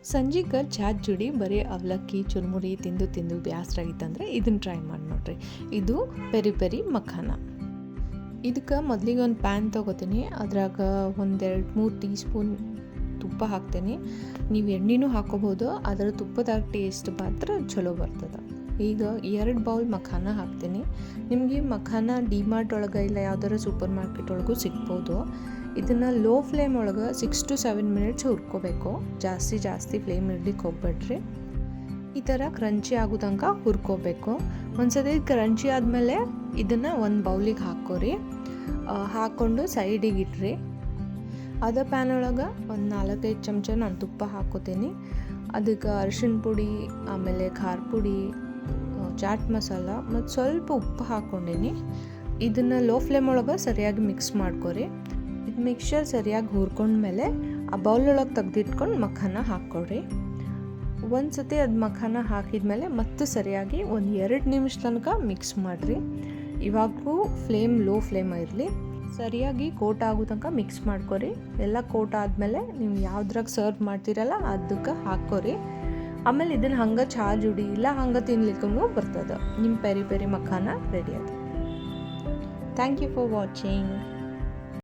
ಸಂಜೆಗೆ ಚಾದ ಜುಡಿ ಬರೀ ಅವಲಕ್ಕಿ ಚುರುಮುರಿ ತಿಂದು ತಿಂದು ಬೇಸರಾಗಿತ್ತಂದ್ರೆ ಇದನ್ನು ಟ್ರೈ ಮಾಡಿ ನೋಡ್ರಿ. ಇದು ಪೆರಿ ಪೆರಿ ಮಖಾನ. ಇದಕ್ಕೆ ಮೊದಲಿಗೆ ಒಂದು ಪ್ಯಾನ್ ತೊಗೋತೀನಿ. ಅದ್ರಾಗ 1-2-3 ಟೀ ಸ್ಪೂನ್ ತುಪ್ಪ ಹಾಕ್ತೀನಿ. ನೀವು ಎಣ್ಣೆನೂ ಹಾಕೋಬೋದು, ಅದರ ತುಪ್ಪದಾಗ ಟೇಸ್ಟ್ ಮಾತ್ರ ಚಲೋ ಬರ್ತದೆ. ಈಗ 2 ಬೌಲ್ ಮಖಾನ ಹಾಕ್ತೀನಿ. ನಿಮಗೆ ಮಖಾನ ಡಿಮಾರ್ಟ್ ಒಳಗೆ ಇಲ್ಲ ಯಾವ್ದಾರ ಸೂಪರ್ ಮಾರ್ಕೆಟ್ ಒಳಗೂ ಸಿಗ್ಬೋದು. ಇದನ್ನು ಲೋ ಫ್ಲೇಮ್ ಒಳಗೆ 6 to 7 ಮಿನಿಟ್ಸ್ ಹುರ್ಕೋಬೇಕು. ಜಾಸ್ತಿ ಫ್ಲೇಮ್ ಇಡ್ಲಿಕ್ಕೆ ಹೋಗ್ಬೇಡ್ರಿ. ಈ ಥರ ಕ್ರಂಚಿ ಆಗೋ ತನಕ ಹುರ್ಕೋಬೇಕು. ಒಂದ್ಸತಿ ಕ್ರಂಚಿ ಆದಮೇಲೆ ಇದನ್ನು ಒಂದು ಬೌಲಿಗೆ ಹಾಕೋರಿ. ಹಾಕ್ಕೊಂಡು ಸೈಡಿಗೆ ಇಟ್ರಿ. ಅದೇ ಪ್ಯಾನ್ ಒಳಗೆ ಒಂದು 4-5 ಚಮಚ ನಾನು ತುಪ್ಪ ಹಾಕೋತೀನಿ. ಅದಕ್ಕೆ ಅರಿಶಿಣ ಪುಡಿ, ಆಮೇಲೆ ಖಾರ ಪುಡಿ, ಚಾಟ್ ಮಸಾಲ ಮತ್ತು ಸ್ವಲ್ಪ ಉಪ್ಪು ಹಾಕ್ಕೊಂಡೀನಿ. ಇದನ್ನು ಲೋ ಫ್ಲೇಮ್ ಒಳಗೆ ಸರಿಯಾಗಿ ಮಿಕ್ಸ್ ಮಾಡ್ಕೊರಿ. ಇದು ಮಿಕ್ಸ್ಚರ್ ಸರಿಯಾಗಿ ಹುರ್ಕೊಂಡ್ಮೇಲೆ ಆ ಬೌಲೊಳಗೆ ತೆಗೆದಿಟ್ಕೊಂಡು ಮಖಾನ ಹಾಕ್ಕೊಡ್ರಿ. ಒಂದು ಸತಿ ಅದು ಮಖಾನ ಹಾಕಿದ್ಮೇಲೆ ಮತ್ತೆ ಸರಿಯಾಗಿ 1-2 ನಿಮಿಷ ತನಕ ಮಿಕ್ಸ್ ಮಾಡಿರಿ. ಇವಾಗೂ ಫ್ಲೇಮ್ ಲೋ ಫ್ಲೇಮ್ ಇರಲಿ. ಸರಿಯಾಗಿ ಕೋಟ್ ಆಗೋ ತನಕ ಮಿಕ್ಸ್ ಮಾಡ್ಕೊರಿ. ಎಲ್ಲ ಕೋಟ್ ಆದಮೇಲೆ ನೀವು ಯಾವ್ದ್ರಾಗ ಸರ್ವ್ ಮಾಡ್ತೀರಲ್ಲ ಅದಕ್ಕೆ ಹಾಕ್ಕೊರಿ. ಆಮೇಲೆ ಇದನ್ನು ಹಂಗೆ ಚಹಾ ಜುಡಿ ಇಲ್ಲ ಹಂಗೆ ತಿನ್ಲಿಕ್ಕೂ ಬರ್ತದೆ. ನಿಮ್ಮ ಪೆರಿ ಪೆರಿ ಮಖಾನ ರೆಡಿ ಆದ. Thank you for watching.